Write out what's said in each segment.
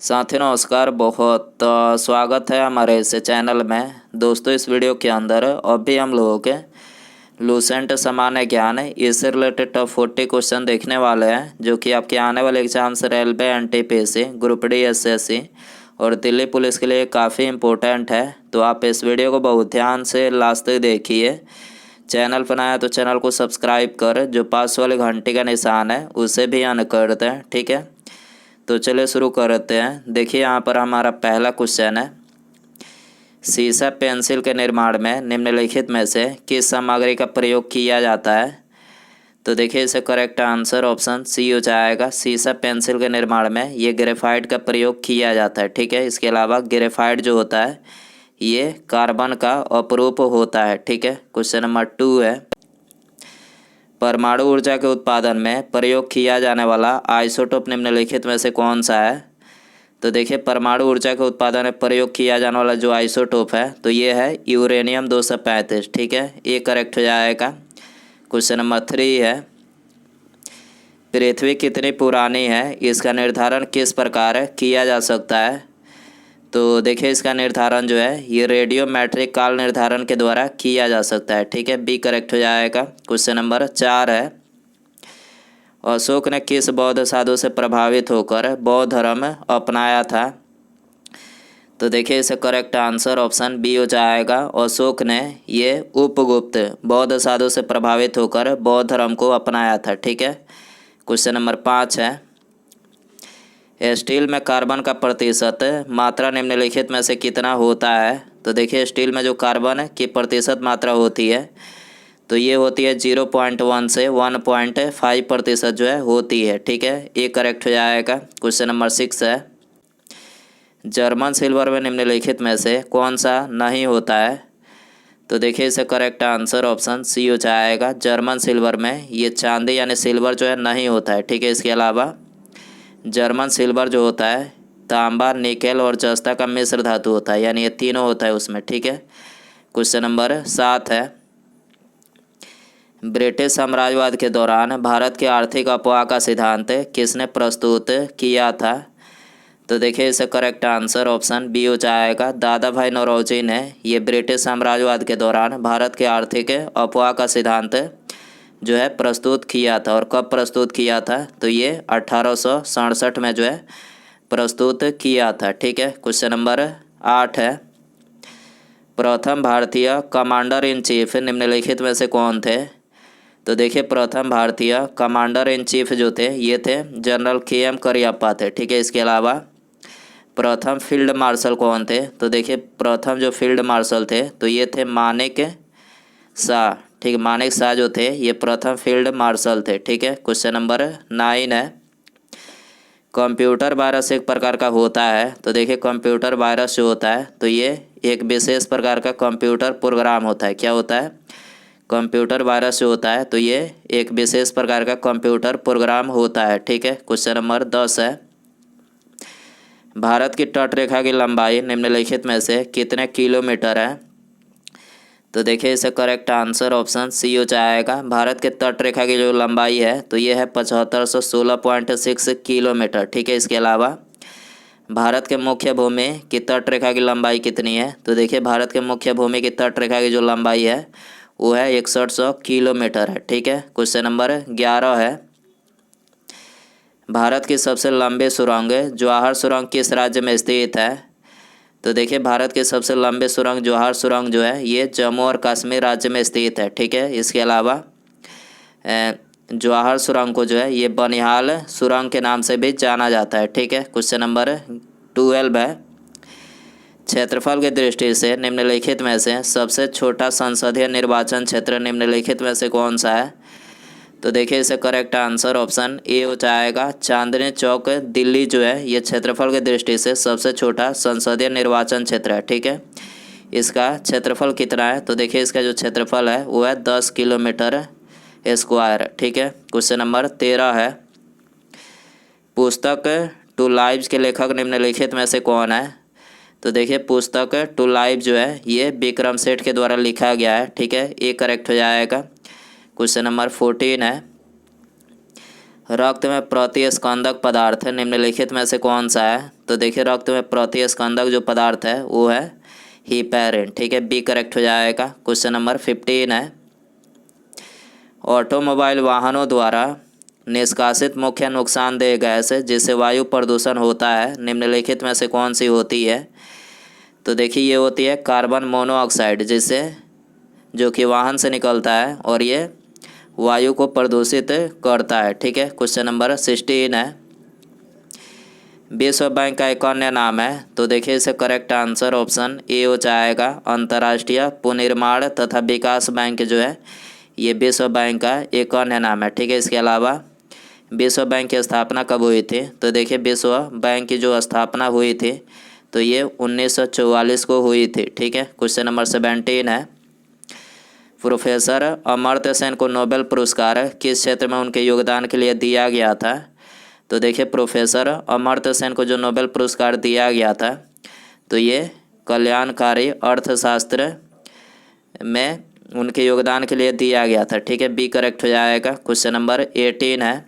साथियों नमस्कार। बहुत स्वागत है हमारे इस चैनल में। दोस्तों इस वीडियो के अंदर अभी हम लोगों के लूसेंट सामान्य ज्ञान इससे रिलेटेड टॉप 40 क्वेश्चन देखने वाले हैं, जो कि आपके आने वाले exams railway, NTPC, group D, SSC और दिल्ली पुलिस के लिए काफ़ी इम्पोर्टेंट है। तो आप इस वीडियो को बहुत ध्यान से लास्ट तक देखिए। चैनल पर नया तो चैनल को सब्सक्राइब कर जो पास वाले घंटी का निशान है उसे भी ऑन कर दें, ठीक है। तो चलिए शुरू करते हैं। देखिए यहाँ पर हमारा पहला क्वेश्चन है, सीसा पेंसिल के निर्माण में निम्नलिखित में से किस सामग्री का प्रयोग किया जाता है। तो देखिए इसे करेक्ट आंसर ऑप्शन सी हो जाएगा। सीसा पेंसिल के निर्माण में ये ग्रेफाइट का प्रयोग किया जाता है, ठीक है। इसके अलावा ग्रेफाइट जो होता है ये कार्बन का अपरूप होता है, ठीक है। क्वेश्चन नंबर 2 है, परमाणु ऊर्जा के उत्पादन में प्रयोग किया जाने वाला आइसोटोप निम्नलिखित में से कौन सा है। तो देखिए परमाणु ऊर्जा के उत्पादन में प्रयोग किया जाने वाला जो आइसोटोप है तो ये है यूरेनियम 235, ठीक है। ये करेक्ट हो जाएगा। क्वेश्चन नंबर 3 है, पृथ्वी कितनी पुरानी है इसका निर्धारण किस प्रकार किया जा सकता है। तो देखिए इसका निर्धारण जो है ये रेडियोमेट्रिक काल निर्धारण के द्वारा किया जा सकता है, ठीक है। बी करेक्ट हो जाएगा। क्वेश्चन नंबर 4 है, अशोक ने किस बौद्ध साधु से प्रभावित होकर बौद्ध धर्म अपनाया था। तो देखिए इसे करेक्ट आंसर ऑप्शन बी हो जाएगा। अशोक ने ये उपगुप्त बौद्ध साधु से प्रभावित होकर बौद्ध धर्म को अपनाया था, ठीक है। क्वेश्चन नंबर 5 है, स्टील में कार्बन का प्रतिशत मात्रा निम्नलिखित में से कितना होता है। तो देखिए स्टील में जो कार्बन की प्रतिशत मात्रा होती है तो ये होती है 0.1 से 1.5% जो है होती है, ठीक है। ये करेक्ट हो जाएगा। क्वेश्चन नंबर 6 है, जर्मन सिल्वर में निम्नलिखित में से कौन सा नहीं होता है। तो देखिए इसे करेक्ट आंसर ऑप्शन सी हो जाएगा। जर्मन सिल्वर में ये चांदी यानी सिल्वर जो है नहीं होता है, ठीक है। इसके अलावा जर्मन सिल्वर जो होता है तांबा, निकेल और जस्ता का मिश्र धातु होता है, यानी ये तीनों होता है उसमें, ठीक है। क्वेश्चन नंबर 7 है, ब्रिटिश साम्राज्यवाद के दौरान भारत के आर्थिक अफवाह का सिद्धांत किसने प्रस्तुत किया था। तो देखिए इसे करेक्ट आंसर ऑप्शन बी हो जाएगा। दादा भाई नौरोजी ने ये ब्रिटिश साम्राज्यवाद के दौरान भारत के आर्थिक अफवाह का सिद्धांत जो है प्रस्तुत किया था। और कब प्रस्तुत किया था तो ये 1867 में जो है प्रस्तुत किया था, ठीक है। क्वेश्चन नंबर 8 है, प्रथम भारतीय कमांडर इन चीफ निम्नलिखित में से कौन थे। तो देखिए प्रथम भारतीय कमांडर इन चीफ जो थे ये थे जनरल KM करियप्पा थे, ठीक है। इसके अलावा प्रथम फील्ड मार्शल कौन थे। तो देखिए प्रथम जो फील्ड मार्शल थे तो ये थे मानेक शाह, ठीक है। मानेक शाह जो थे ये प्रथम फील्ड मार्शल थे, ठीक है। क्वेश्चन नंबर 9 है, कंप्यूटर वायरस एक प्रकार का होता है। तो देखिए कंप्यूटर वायरस जो होता है तो ये एक विशेष प्रकार का कंप्यूटर प्रोग्राम होता है। क्या होता है, कंप्यूटर वायरस जो होता है तो ये एक विशेष प्रकार का कंप्यूटर प्रोग्राम होता है, ठीक है। क्वेश्चन नंबर 10 है, भारत की तटरेखा की लंबाई निम्नलिखित में से कितने किलोमीटर है। तो देखिए इसे करेक्ट आंसर ऑप्शन सी हो जाएगा। भारत के तटरेखा की जो लंबाई है तो ये है 7516.6 किलोमीटर, ठीक है। इसके अलावा भारत के मुख्य भूमि की तटरेखा की लंबाई कितनी है। तो देखिए भारत के मुख्य भूमि की तटरेखा की जो लंबाई है वो है 6100 किलोमीटर है, ठीक है। क्वेश्चन नंबर 11 है, भारत की सबसे लंबी सुरंग जवाहर सुरंग किस राज्य में स्थित है। तो देखिए भारत के सबसे लंबे सुरंग जवाहर सुरंग जो है ये जम्मू और कश्मीर राज्य में स्थित है, ठीक है। इसके अलावा जवाहर सुरंग को जो है ये बनिहाल सुरंग के नाम से भी जाना जाता है, ठीक है। क्वेश्चन नंबर 12 है, क्षेत्रफल की दृष्टि से निम्नलिखित में से सबसे छोटा संसदीय निर्वाचन क्षेत्र निम्नलिखित में से कौन सा है। तो देखिए इसे करेक्ट आंसर ऑप्शन ए हो जाएगा। चांदनी चौक दिल्ली जो है ये क्षेत्रफल की दृष्टि से सबसे छोटा संसदीय निर्वाचन क्षेत्र है, ठीक है। इसका क्षेत्रफल कितना है। तो देखिए इसका जो क्षेत्रफल है वो है 10 किलोमीटर स्क्वायर, ठीक है। क्वेश्चन नंबर 13 है, पुस्तक टू लाइव्स के लेखक निम्नलिखित में से कौन है। तो देखिए पुस्तक टू लाइव जो है ये विक्रम सेठ के द्वारा लिखा गया है, ठीक है। ये करेक्ट हो जाएगा। क्वेश्चन नंबर 14 है, रक्त में प्रतिस्कंदक पदार्थ निम्नलिखित में से कौन सा है? तो देखिए रक्त में प्रतिस्कंदक जो पदार्थ है वो है हीपैरिन। ठीक है, बी करेक्ट हो जाएगा। क्वेश्चन नंबर 15 है, ऑटोमोबाइल वाहनों द्वारा निष्कासित मुख्य नुकसानदेह गैस जिससे वायु प्रदूषण होता है निम्नलिखित में से कौन सी होती है? तो देखिए ये होती है कार्बन मोनोऑक्साइड, जिससे जो कि वाहन से निकलता है और ये वायु को प्रदूषित करता है। ठीक है, क्वेश्चन नंबर 16 है, विश्व बैंक का एक अन्य नाम है। तो देखिए इसे करेक्ट आंसर ऑप्शन ए हो जाएगा, अंतर्राष्ट्रीय पुनर्निर्माण तथा विकास बैंक जो है ये विश्व बैंक का एक अन्य नाम है। ठीक है, इसके अलावा विश्व बैंक की स्थापना कब हुई थी? तो देखिए विश्व बैंक की जो स्थापना हुई थी तो ये 1944 को हुई थी। ठीक है, क्वेश्चन नंबर 17 है, प्रोफेसर अमर्त्य सेन को नोबेल पुरस्कार किस क्षेत्र में उनके योगदान के लिए दिया गया था? तो देखिए प्रोफेसर अमर्त्य सेन को जो नोबेल पुरस्कार दिया गया था तो ये कल्याणकारी अर्थशास्त्र में उनके योगदान के लिए दिया गया था। ठीक है, बी करेक्ट हो जाएगा। क्वेश्चन नंबर 18 है,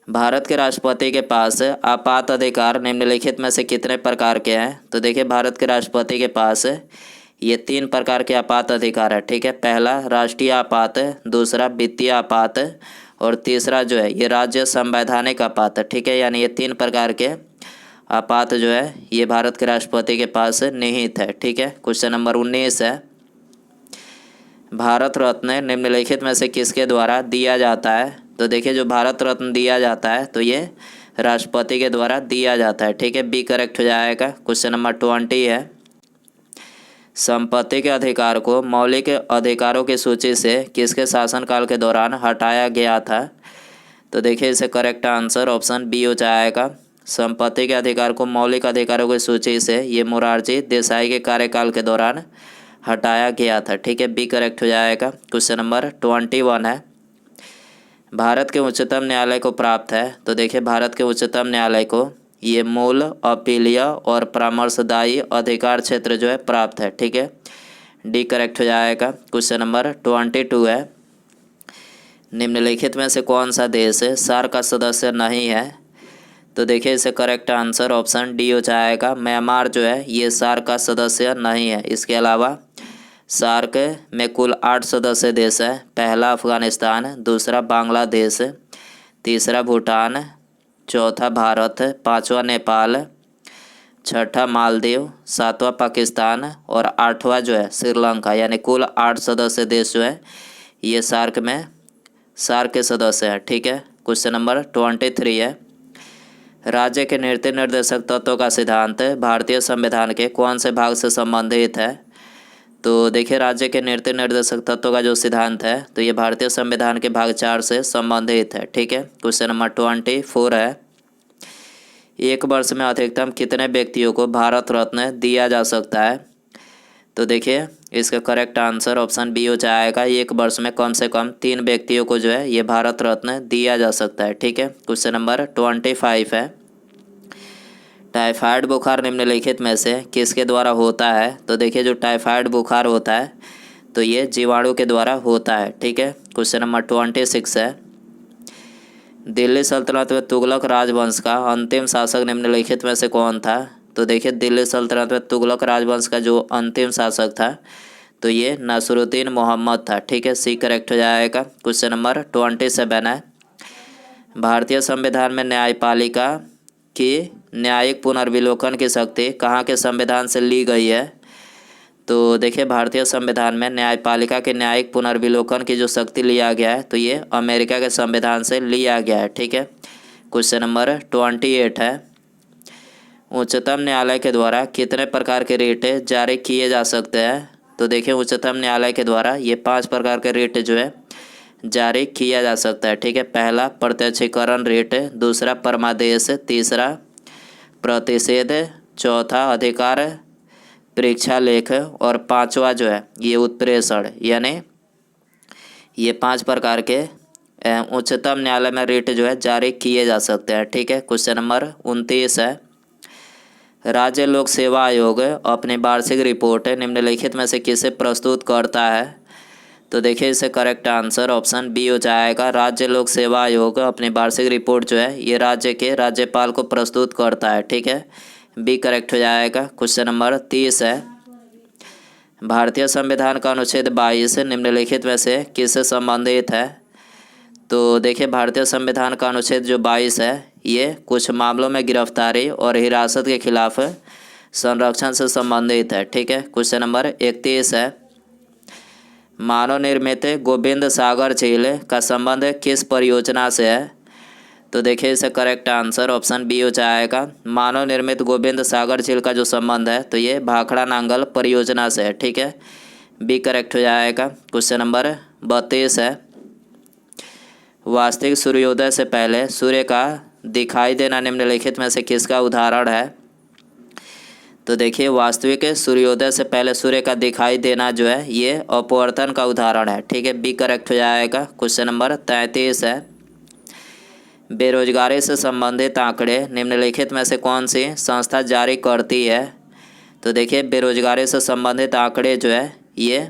भारत के राष्ट्रपति के पास आपात अधिकार निम्नलिखित में से कितने प्रकार के हैं? तो देखिए भारत के राष्ट्रपति के पास ये 3 प्रकार के आपात अधिकार है। ठीक है, पहला राष्ट्रीय आपात, दूसरा वित्तीय आपात और तीसरा जो है ये राज्य संवैधानिक आपात। ठीक है, यानी ये 3 प्रकार के आपात जो है ये भारत के राष्ट्रपति के पास निहित है। ठीक है, क्वेश्चन नंबर 19 है, भारत रत्न निम्नलिखित में से किसके द्वारा दिया जाता है? तो देखिए जो भारत रत्न दिया जाता है तो ये राष्ट्रपति के द्वारा दिया जाता है। ठीक है, बी करेक्ट हो जाएगा। क्वेश्चन नंबर 20 है, संपत्ति के अधिकार को मौलिक अधिकारों की सूची से किसके शासनकाल के दौरान हटाया गया था? तो देखिए इसे करेक्ट आंसर ऑप्शन बी हो जाएगा, संपत्ति के अधिकार को मौलिक अधिकारों की सूची से ये मोरारजी देसाई के कार्यकाल के दौरान हटाया गया था। ठीक है, बी करेक्ट हो जाएगा। क्वेश्चन नंबर 21 है, भारत के उच्चतम न्यायालय को प्राप्त है। तो देखिए भारत के उच्चतम न्यायालय को ये मूल, अपीलीय और परामर्शदायी अधिकार क्षेत्र जो है प्राप्त है। ठीक है, डी करेक्ट हो जाएगा। क्वेश्चन नंबर 22 है, निम्नलिखित में से कौन सा देश सार्क का सदस्य नहीं है? तो देखिए इसे करेक्ट आंसर ऑप्शन डी हो जाएगा, म्यांमार जो है ये सार्क का सदस्य नहीं है। इसके अलावा सार्क में कुल 8 सदस्य देश है, पहला अफगानिस्तान, दूसरा बांग्लादेश, तीसरा भूटान, चौथा भारत, पांचवा नेपाल, छठा मालदीव, सातवां पाकिस्तान और आठवां जो है श्रीलंका। यानी कुल 8 सदस्य देश जो है ये सार्क के सदस्य हैं। ठीक है, क्वेश्चन नंबर 23 है, राज्य के नीति निर्देशक तत्वों का सिद्धांत भारतीय संविधान के कौन से भाग से संबंधित है? तो देखिए राज्य के नीति निर्देशक तत्वों का जो सिद्धांत है तो ये भारतीय संविधान के भाग 4 से संबंधित है। ठीक है, क्वेश्चन नंबर 24 है, एक वर्ष में अधिकतम कितने व्यक्तियों को भारत रत्न दिया जा सकता है? तो देखिए इसका करेक्ट आंसर ऑप्शन बी हो जाएगा, एक वर्ष में कम से कम 3 व्यक्तियों को जो है ये भारत रत्न दिया जा सकता है। ठीक है, क्वेश्चन नंबर 25 है, टाइफाइड बुखार निम्नलिखित में से किसके द्वारा होता है? तो देखिए जो टाइफाइड बुखार होता है तो ये जीवाणु के द्वारा होता है। ठीक है, क्वेश्चन नंबर 26 है, दिल्ली सल्तनत में तुगलक राजवंश का अंतिम शासक निम्नलिखित में से कौन था? तो देखिए दिल्ली सल्तनत में तुगलक राजवंश का जो अंतिम शासक था तो ये नसरुद्दीन मोहम्मद था। ठीक है, सी करेक्ट हो जाएगा। क्वेश्चन नंबर 27 है, भारतीय संविधान में न्यायपालिका की न्यायिक पुनर्विलोकन की शक्ति कहाँ के संविधान से ली गई है? तो देखिए भारतीय संविधान में न्यायपालिका के न्यायिक पुनर्विलोकन की जो शक्ति लिया गया है तो ये अमेरिका के संविधान से लिया गया है। ठीक है, क्वेश्चन नंबर 28 है, उच्चतम न्यायालय के द्वारा कितने प्रकार के रिट जारी किए जा सकते हैं? तो देखिए उच्चतम न्यायालय के द्वारा ये 5 प्रकार के रिट जो है जारी किया जा सकता है। ठीक है, पहला प्रत्यक्षीकरण रिट, दूसरा परमादेश, तीसरा प्रतिषेध, चौथा अधिकार परीक्षा लेख और 5वां जो है ये उत्प्रेषण। यानी ये 5 प्रकार के उच्चतम न्यायालय में रिट जो है जारी किए जा सकते हैं। ठीक है, क्वेश्चन नंबर 29 है, राज्य लोक सेवा आयोग अपनी वार्षिक रिपोर्ट निम्नलिखित में से किसे प्रस्तुत करता है? तो देखिए इससे करेक्ट आंसर ऑप्शन बी हो जाएगा। राज्य लोक सेवा आयोग अपनी वार्षिक रिपोर्ट जो है ये राज्य के राज्यपाल को प्रस्तुत करता है। ठीक है, बी करेक्ट हो जाएगा। क्वेश्चन नंबर 30 है, भारतीय संविधान का अनुच्छेद 22 निम्नलिखित में से किससे संबंधित है? तो देखिए भारतीय संविधान का अनुच्छेद जो 22 है ये कुछ मामलों में गिरफ्तारी और हिरासत के खिलाफ संरक्षण से संबंधित है। ठीक है, क्वेश्चन नंबर 31 है, मानव निर्मित गोविंद सागर झील का संबंध किस परियोजना से है? तो देखिए इसका करेक्ट आंसर ऑप्शन बी हो जाएगा। मानव निर्मित गोविंद सागर झील का जो संबंध है तो ये भाखड़ा नांगल परियोजना से है। ठीक है, बी करेक्ट हो जाएगा। क्वेश्चन नंबर 32 है, वास्तविक सूर्योदय से पहले सूर्य का दिखाई देना निम्नलिखित में से किसका उदाहरण है? तो देखिए वास्तविक सूर्योदय से पहले सूर्य का दिखाई देना जो है ये अपवर्तन का उदाहरण है। ठीक है, बी करेक्ट हो जाएगा। क्वेश्चन नंबर 33 है, बेरोजगारी से संबंधित आंकड़े निम्नलिखित में से कौन सी संस्था जारी करती है? तो देखिए बेरोजगारी से संबंधित आंकड़े जो है ये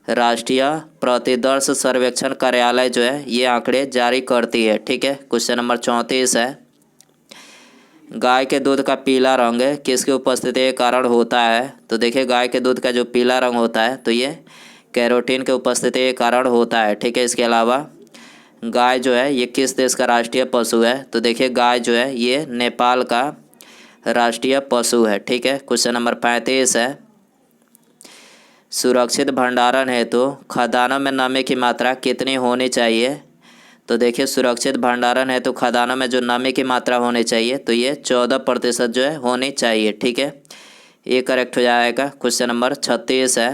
राष्ट्रीय प्रतिदर्श सर्वेक्षण कार्यालय जो है ये आंकड़े जारी करती है। ठीक है, क्वेश्चन नंबर 34 है, गाय के दूध का पीला रंग किसकी उपस्थिति के कारण होता है? तो देखिए गाय के दूध का जो पीला रंग होता है तो ये कैरोटीन के उपस्थिति के कारण होता है। ठीक है, इसके अलावा गाय जो है ये किस देश का राष्ट्रीय पशु है? तो देखिए गाय जो है ये नेपाल का राष्ट्रीय पशु है। ठीक है, क्वेश्चन नंबर 35 है, सुरक्षित भंडारण हेतु खदानों में नमी की मात्रा कितनी होनी चाहिए? तो देखिए सुरक्षित भंडारण हेतु खदानों में जो नमी की मात्रा होनी चाहिए तो ये 14% जो है होनी चाहिए। ठीक है, ये करेक्ट हो जाएगा। क्वेश्चन नंबर 36 है,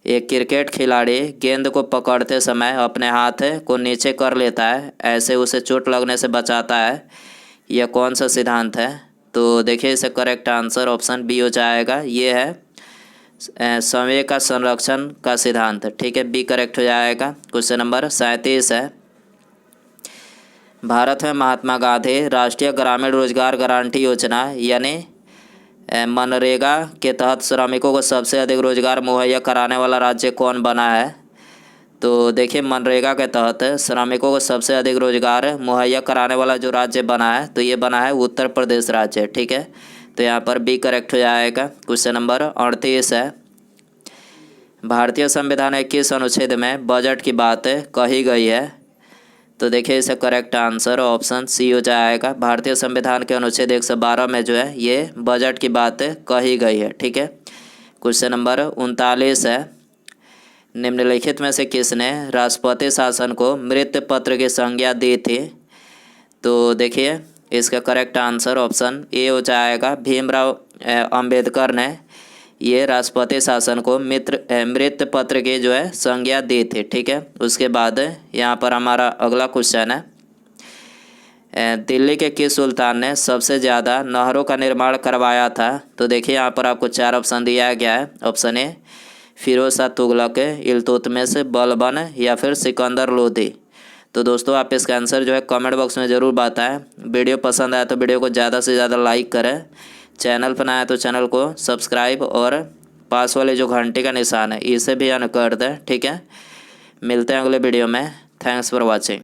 एक क्रिकेट खिलाड़ी गेंद को पकड़ते समय अपने हाथ को नीचे कर लेता है, ऐसे उसे चोट लगने से बचाता है, यह कौन सा सिद्धांत है? तो देखिए इसे करेक्ट आंसर ऑप्शन बी हो जाएगा। ये है संवेग का संरक्षण का सिद्धांत। ठीक है, बी करेक्ट हो जाएगा। क्वेश्चन नंबर 37 है, भारत में महात्मा गांधी राष्ट्रीय ग्रामीण रोजगार गारंटी योजना यानी मनरेगा के तहत श्रमिकों को सबसे अधिक रोजगार मुहैया कराने वाला राज्य कौन बना है? तो देखिए मनरेगा के तहत श्रमिकों को सबसे अधिक रोजगार मुहैया कराने वाला जो राज्य बना है तो ये बना है उत्तर प्रदेश राज्य। ठीक है, तो यहाँ पर बी करेक्ट हो जाएगा। क्वेश्चन नंबर 38 है, भारतीय संविधान के किस अनुच्छेद में बजट की बात कही गई है? तो देखिए इसका करेक्ट आंसर ऑप्शन सी हो जाएगा। भारतीय संविधान के अनुच्छेद 112 में जो है ये बजट की बात कही गई है। ठीक है, क्वेश्चन नंबर 39 है, निम्नलिखित में से किसने राष्ट्रपति शासन को मृत्यु पत्र की संज्ञा दी थी? तो देखिए इसका करेक्ट आंसर ऑप्शन ए हो जाएगा। भीमराव अंबेडकर ने ये राष्ट्रपति शासन को मृत्यु पत्र की जो है संज्ञा दी थी। ठीक है, उसके बाद यहाँ पर हमारा अगला क्वेश्चन है, दिल्ली के किस सुल्तान ने सबसे ज़्यादा नहरों का निर्माण करवाया था? तो देखिए यहाँ पर आपको 4 ऑप्शन दिया गया है। ऑप्शन ए फिरोज शाह तुगलक, इल्तुतमिश, बलबन या फिर सिकंदर लोधी। तो दोस्तों आप इसका आंसर जो है कमेंट बॉक्स में ज़रूर बताएं। वीडियो पसंद आया तो वीडियो को ज़्यादा से ज़्यादा लाइक करें, चैनल पर नया तो चैनल को सब्सक्राइब और पास वाले जो घंटे का निशान है इसे भी ऑन कर दें। ठीक है, मिलते हैं अगले वीडियो में। Thanks for watching.